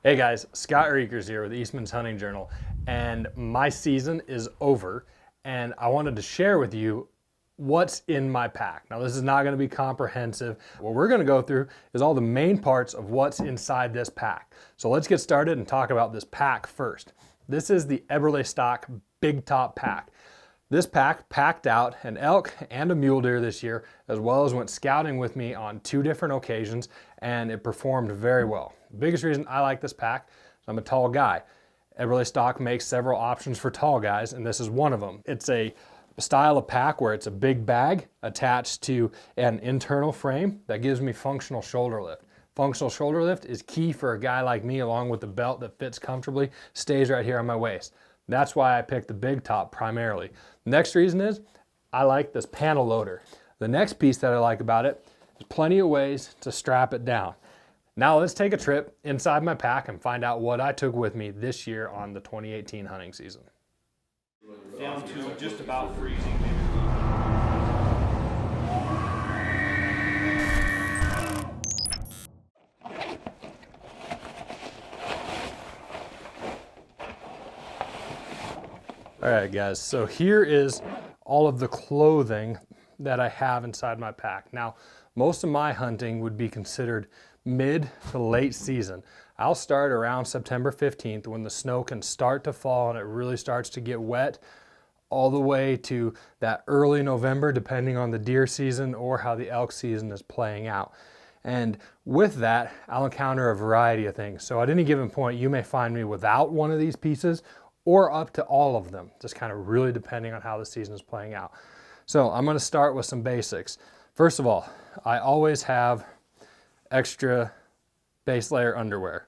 Hey guys, Scott Reekers here with Eastmans Hunting Journal, and my season is over, and I wanted to share with you what's in my pack. Now this is not going to be comprehensive. What we're going to go through is all the main parts of what's inside this pack. So let's get started and talk about this pack first. This is the Eberle Stock Big Top Pack. This pack packed out an elk and a mule deer this year, as well as went scouting with me on 2 different occasions, and it performed very well. The biggest reason I like this pack is I'm a tall guy. Eberle Stock makes several options for tall guys, and this is one of them. It's a style of pack where it's a big bag attached to an internal frame that gives me functional shoulder lift. Functional shoulder lift is key for a guy like me, along with the belt that fits comfortably, stays right here on my waist. That's why I picked the Big Top primarily. Next reason is I like this panel loader. The next piece that I like about it is plenty of ways to strap it down. Now let's take a trip inside my pack and find out what I took with me this year on the 2018 hunting season. Down to just about freezing, maybe. All right guys, so here is all of the clothing that I have inside my pack. Now, most of my hunting would be considered mid to late season. I'll start around September 15th when the snow can start to fall and it really starts to get wet, all the way to that early November, depending on the deer season or how the elk season is playing out. And with that, I'll encounter a variety of things. So at any given point, you may find me without one of these pieces or up to all of them, just kind of really depending on how the season is playing out. So I'm going to start with some basics. First of all, I always have extra base layer underwear.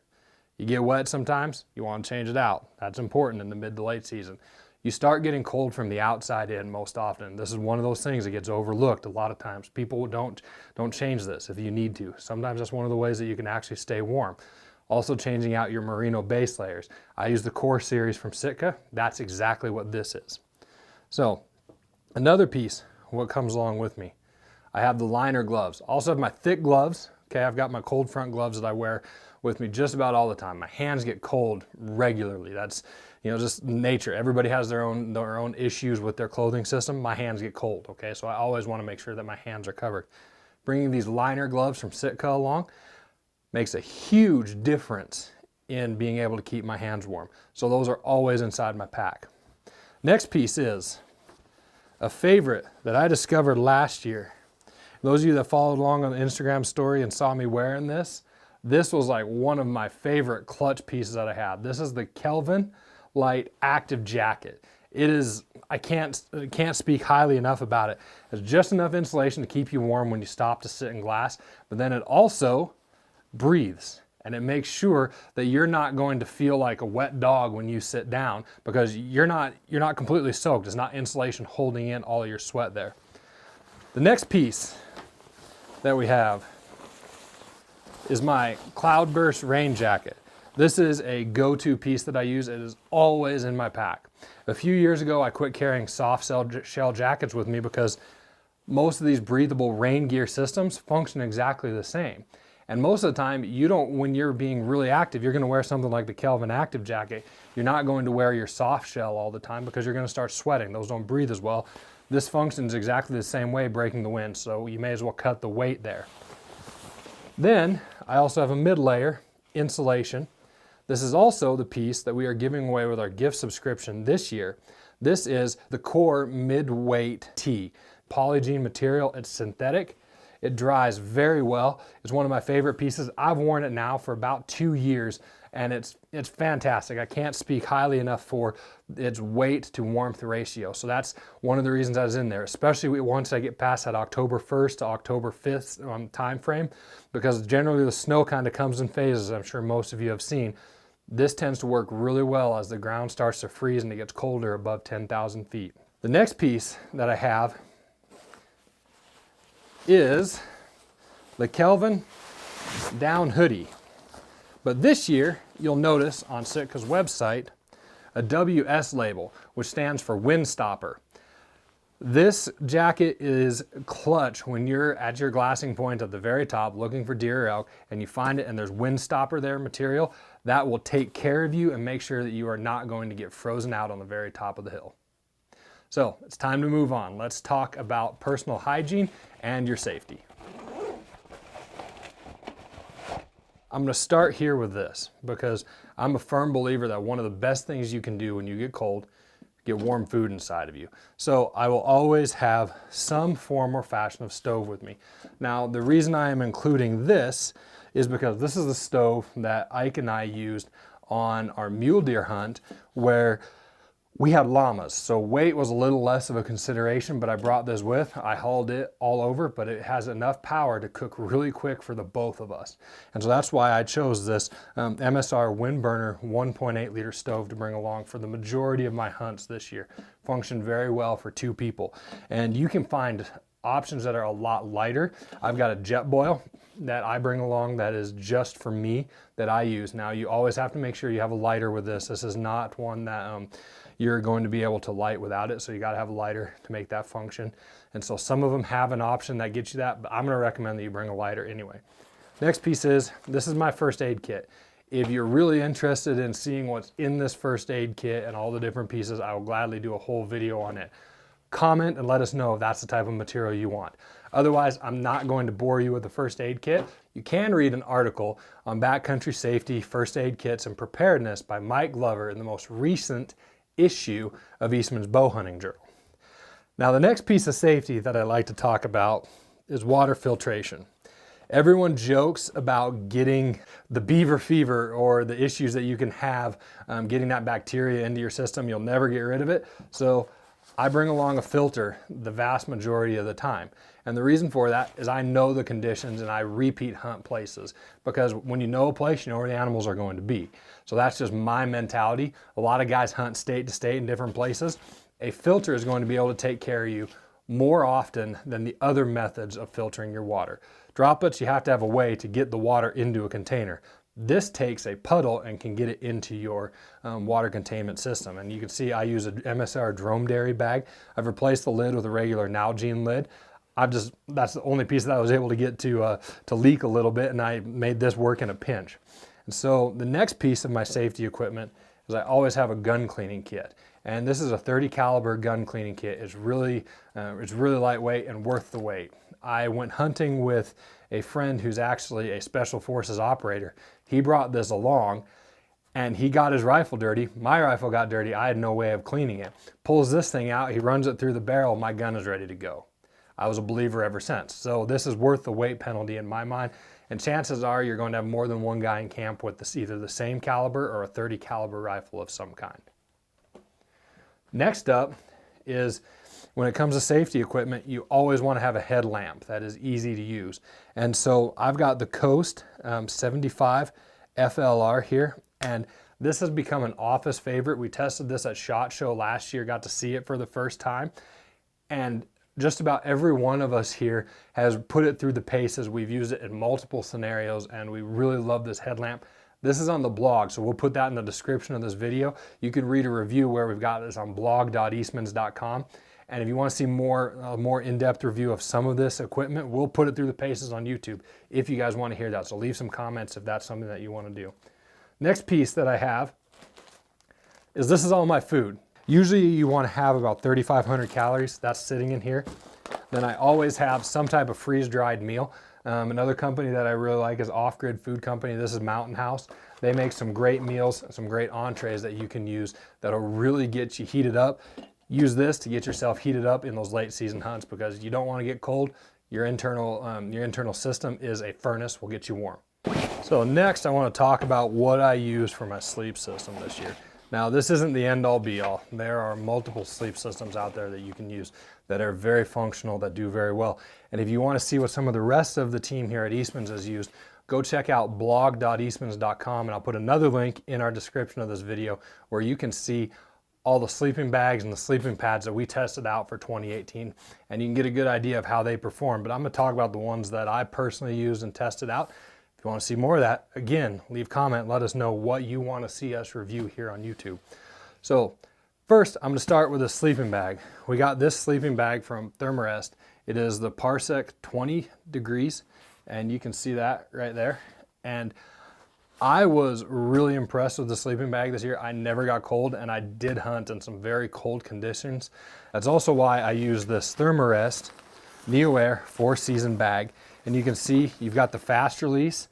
You get wet sometimes, you want to change it out. That's important in the mid to late season. You start getting cold from the outside in most often. This is one of those things that gets overlooked a lot of times. People don't change this if you need to. Sometimes that's one of the ways that you can actually stay warm. Also changing out your merino base layers. I use the Core series from Sitka. That's exactly what this is. So another piece, what comes along with me, I have the liner gloves. Also have my thick gloves. Okay, I've got my cold front gloves that I wear with me just about all the time. My hands get cold regularly. That's, just nature. Everybody has their own issues with their clothing system. My hands get cold, okay? So I always want to make sure that my hands are covered. Bringing these liner gloves from Sitka along makes a huge difference in being able to keep my hands warm. So those are always inside my pack. Next piece is a favorite that I discovered last year. Those of you that followed along on the Instagram story and saw me wearing this was like one of my favorite clutch pieces that I have. This is the Kelvin Light Active Jacket. It is, I can't speak highly enough about it. It's just enough insulation to keep you warm when you stop to sit in glass, but then it also breathes, and it makes sure that you're not going to feel like a wet dog when you sit down, because you're not completely soaked. It's not insulation holding in all of your sweat there. The next piece that we have is my Cloudburst rain jacket. This is a go-to piece that I use. It is always in my pack. A few years ago, I quit carrying soft shell jackets with me because most of these breathable rain gear systems function exactly the same. And most of the time, when you're being really active, you're going to wear something like the Kelvin Active Jacket. You're not going to wear your soft shell all the time because you're going to start sweating. Those don't breathe as well. This functions exactly the same way, breaking the wind, so you may as well cut the weight there. Then, I also have a mid-layer insulation. This is also the piece that we are giving away with our gift subscription this year. This is the Core Mid-Weight Tee. Polygiene material, it's synthetic. It dries very well. It's one of my favorite pieces. I've worn it now for about 2 years, and it's fantastic. I can't speak highly enough for its weight to warmth ratio. So that's one of the reasons I was in there, especially once I get past that October 1st to October 5th time frame, because generally the snow kind of comes in phases. I'm sure most of you have seen. This tends to work really well as the ground starts to freeze and it gets colder above 10,000 feet. The next piece that I have is the Kelvin down hoodie. But this year, you'll notice on Sitka's website a WS label, which stands for Wind Stopper. This jacket is clutch when you're at your glassing point at the very top looking for deer or elk and you find it and there's wind stopper there material. That will take care of you and make sure that you are not going to get frozen out on the very top of the hill. So it's time to move on. Let's talk about personal hygiene and your safety. I'm going to start here with this because I'm a firm believer that one of the best things you can do when you get cold, get warm food inside of you. So I will always have some form or fashion of stove with me. Now, the reason I am including this is because this is the stove that Ike and I used on our mule deer hunt where we had llamas. So weight was a little less of a consideration, but I brought this with. I hauled it all over, but it has enough power to cook really quick for the both of us. And so that's why I chose this MSR Windburner 1.8 liter stove to bring along for the majority of my hunts this year. Functioned very well for 2 people. And you can find options that are a lot lighter. I've got a jet boil that I bring along that is just for me that I use. Now you always have to make sure you have a lighter with this. This is not one that you're going to be able to light without it. So you got to have a lighter to make that function. And so some of them have an option that gets you that, but I'm going to recommend that you bring a lighter anyway. Next piece is, this is my first aid kit. If you're really interested in seeing what's in this first aid kit and all the different pieces, I will gladly do a whole video on it. Comment and let us know if that's the type of material you want. Otherwise, I'm not going to bore you with the first aid kit. You can read an article on backcountry safety, first aid kits, and preparedness by Mike Glover in the most recent issue of Eastman's Bow Hunting Journal. Now, the next piece of safety that I like to talk about is water filtration. Everyone jokes about getting the beaver fever or the issues that you can have getting that bacteria into your system. You'll never get rid of it. So I bring along a filter the vast majority of the time. And the reason for that is I know the conditions and I repeat hunt places, because when you know a place, you know where the animals are going to be. So that's just my mentality. A lot of guys hunt state to state in different places. A filter is going to be able to take care of you more often than the other methods of filtering your water. Droplets, you have to have a way to get the water into a container. This takes a puddle and can get it into your water containment system. And you can see I use an MSR dromedary bag. I've replaced the lid with a regular Nalgene lid. That's the only piece that I was able to get to leak a little bit, and I made this work in a pinch. And so the next piece of my safety equipment is I always have a gun cleaning kit. And this is a 30 caliber gun cleaning kit. It's really lightweight and worth the wait. I went hunting with a friend who's actually a special forces operator. He brought this along and he got his rifle dirty. My rifle got dirty. I had no way of cleaning it. Pulls this thing out, he runs it through the barrel, my gun is ready to go. I was a believer ever since. So this is worth the weight penalty in my mind. And chances are you're going to have more than one guy in camp with this, either the same caliber or a 30 caliber rifle of some kind. Next up is, when it comes to safety equipment, you always want to have a headlamp that is easy to use. And so I've got the Coast 75 FLR here, and this has become an office favorite. We tested this at SHOT Show last year, got to see it for the first time, and just about every one of us here has put it through the paces. We've used it in multiple scenarios, and we really love this headlamp. This is on the blog, so we'll put that in the description of this video. You can read a review where we've got this on blog.eastmans.com. And if you want to see a more in-depth review of some of this equipment, we'll put it through the paces on YouTube if you guys want to hear that. So leave some comments if that's something that you want to do. Next piece that I have is, this is all my food. Usually you want to have about 3,500 calories. That's sitting in here. Then I always have some type of freeze-dried meal. Another company that I really like is Off Grid Food Company. This is Mountain House. They make some great meals, some great entrees that you can use that'll really get you heated up. Use this to get yourself heated up in those late season hunts, because you don't want to get cold. Your internal system is a furnace, will get you warm. So next I want to talk about what I use for my sleep system this year. Now, this isn't the end-all be-all. There are multiple sleep systems out there that you can use that are very functional, that do very well. And if you want to see what some of the rest of the team here at Eastmans has used, go check out blog.eastmans.com, and I'll put another link in our description of this video where you can see all the sleeping bags and the sleeping pads that we tested out for 2018, and you can get a good idea of how they perform. But I'm going to talk about the ones that I personally used and tested out. If you want to see more of that, again, leave a comment, let us know what you want to see us review here on YouTube. So First, I'm gonna start with a sleeping bag. We got this sleeping bag from Thermarest. It is the Parsec 20 degrees, and you can see that right there. And I was really impressed with the sleeping bag this year. I never got cold, and I did hunt in some very cold conditions. That's also why I use this Thermarest NeoAir 4-season bag. And you can see you've got the fast release.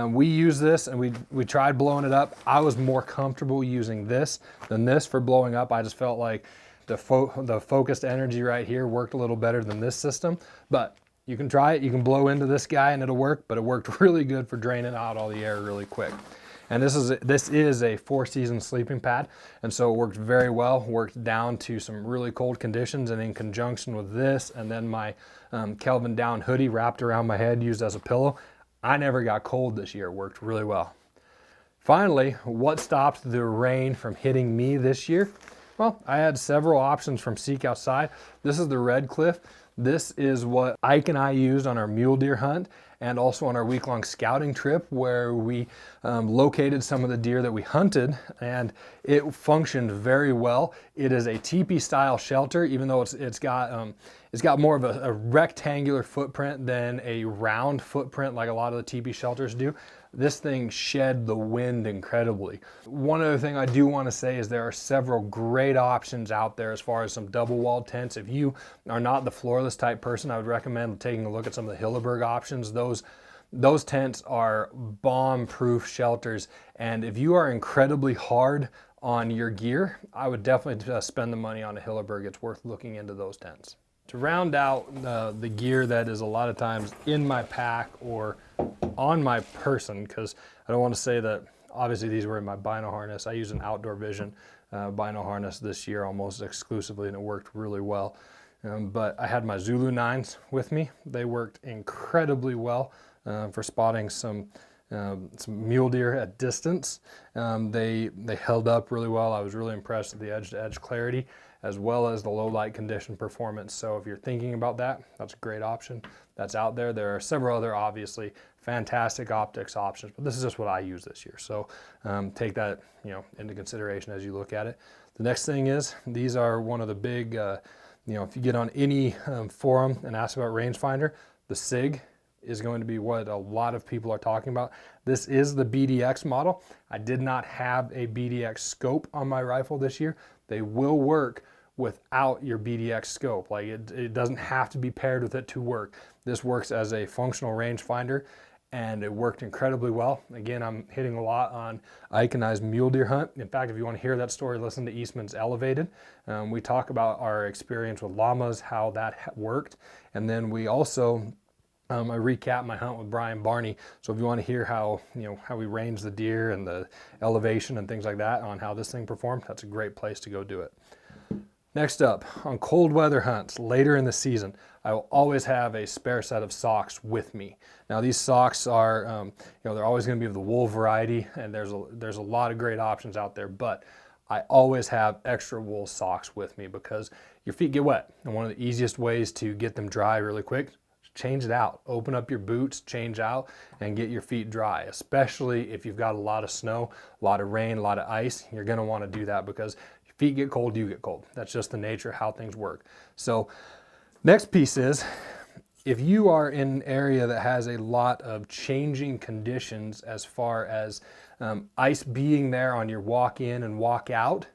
We use this, and we tried blowing it up. I was more comfortable using this than this for blowing up. I just felt like the focused energy right here worked a little better than this system. But you can try it. You can blow into this guy and it'll work, but it worked really good for draining out all the air really quick. And this is a 4-season sleeping pad, and so it worked very well. Worked down to some really cold conditions, and in conjunction with this, and then my Kelvin down hoodie wrapped around my head, used as a pillow, I never got cold this year. It worked really well. Finally, what stopped the rain from hitting me this year? Well, I had several options from Seek Outside. This is the Red Cliff. This is what Ike and I used on our mule deer hunt, and also on our week-long scouting trip, where we located some of the deer that we hunted, and it functioned very well. It is a teepee style shelter, even though it's got more of a rectangular footprint than a round footprint like a lot of the teepee shelters do. This thing shed the wind incredibly. One other thing I do want to say is there are several great options out there as far as some double walled tents. If you are not the floorless type person, I would recommend taking a look at some of the Hilleberg options. Those tents are bomb-proof shelters, and if you are incredibly hard on your gear, I would definitely spend the money on a Hilleberg. It's worth looking into those tents. To round out the gear that is a lot of times in my pack or on my person, because I don't want to say that obviously these were in my bino harness. I use an Outdoor Vision bino harness this year almost exclusively, and it worked really well. But I had my Zulu 9s with me. They worked incredibly well for spotting some mule deer at distance. They held up really well. I was really impressed with the edge-to-edge clarity, as well as the low light condition performance. So if you're thinking about that, that's a great option that's out there. There are several other obviously fantastic optics options, but this is just what I use this year. So take that into consideration as you look at it. The next thing is, these are one of the big, if you get on any forum and ask about rangefinder, the SIG is going to be what a lot of people are talking about. This is the BDX model. I did not have a BDX scope on my rifle this year. They will work without your BDX scope. Like it doesn't have to be paired with it to work. This works as a functional rangefinder, and it worked incredibly well. Again, I'm hitting a lot on Ike and I's mule deer hunt. In fact, if you want to hear that story, listen to Eastmans Elevated. We talk about our experience with llamas, how that worked, and then we also I recap my hunt with Brian Barney. So if you want to hear how we range the deer and the elevation and things like that on how this thing performed, that's a great place to go do it. Next up, on cold weather hunts later in the season, I will always have a spare set of socks with me. Now these socks are, they're always going to be of the wool variety, and there's a lot of great options out there, but I always have extra wool socks with me because your feet get wet, and one of the easiest ways to get them dry really quick, change it out. Open up your boots, change out, and get your feet dry, especially if you've got a lot of snow, a lot of rain, a lot of ice. You're going to want to do that because your feet get cold, you get cold. That's just the nature of how things work. So next piece is, if you are in an area that has a lot of changing conditions as far as ice being there on your walk in and walk out,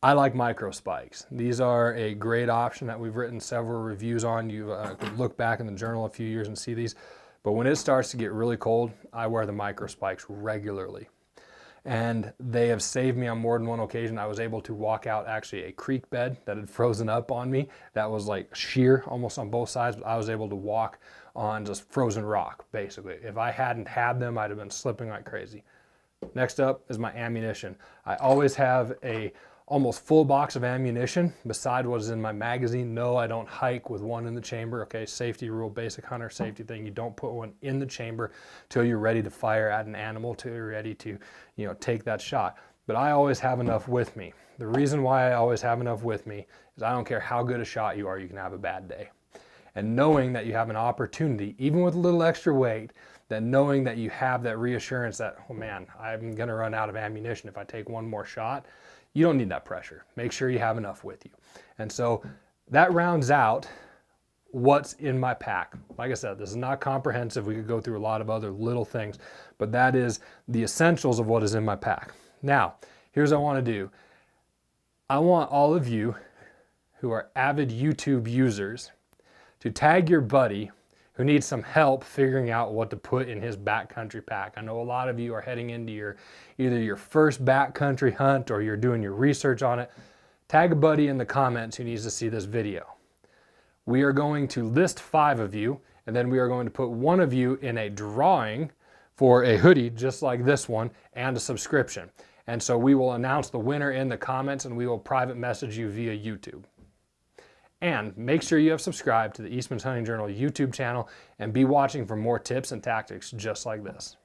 I like micro spikes. These are a great option that we've written several reviews on. You could look back in the journal a few years and see these. But when it starts to get really cold, I wear the micro spikes regularly. And they have saved me on more than one occasion. I was able to walk out actually a creek bed that had frozen up on me. That was like sheer almost on both sides, but I was able to walk on just frozen rock, basically. If I hadn't had them, I'd have been slipping like crazy. Next up is my ammunition. I always have a almost full box of ammunition beside what is in my magazine. No, I don't hike with one in the chamber. Okay, safety rule, basic hunter safety thing. You don't put one in the chamber till you're ready to fire at an animal, till you're ready to, take that shot. But I always have enough with me. The reason why I always have enough with me is I don't care how good a shot you are, you can have a bad day. And knowing that you have an opportunity, even with a little extra weight, then knowing that you have that reassurance that, oh man, I'm gonna run out of ammunition if I take one more shot, you don't need that pressure. Make sure you have enough with you. And so that rounds out what's in my pack. Like I said, this is not comprehensive. We could go through a lot of other little things, but that is the essentials of what is in my pack. Now, here's what I want to do. I want all of you who are avid YouTube users to tag your buddy who needs some help figuring out what to put in his backcountry pack. I know a lot of you are heading into either your first backcountry hunt or you're doing your research on it. Tag a buddy in the comments who needs to see this video. We are going to list 5 of you, and then we are going to put one of you in a drawing for a hoodie just like this one and a subscription. And so we will announce the winner in the comments, and we will private message you via YouTube. And make sure you have subscribed to the Eastmans Hunting Journal YouTube channel and be watching for more tips and tactics just like this.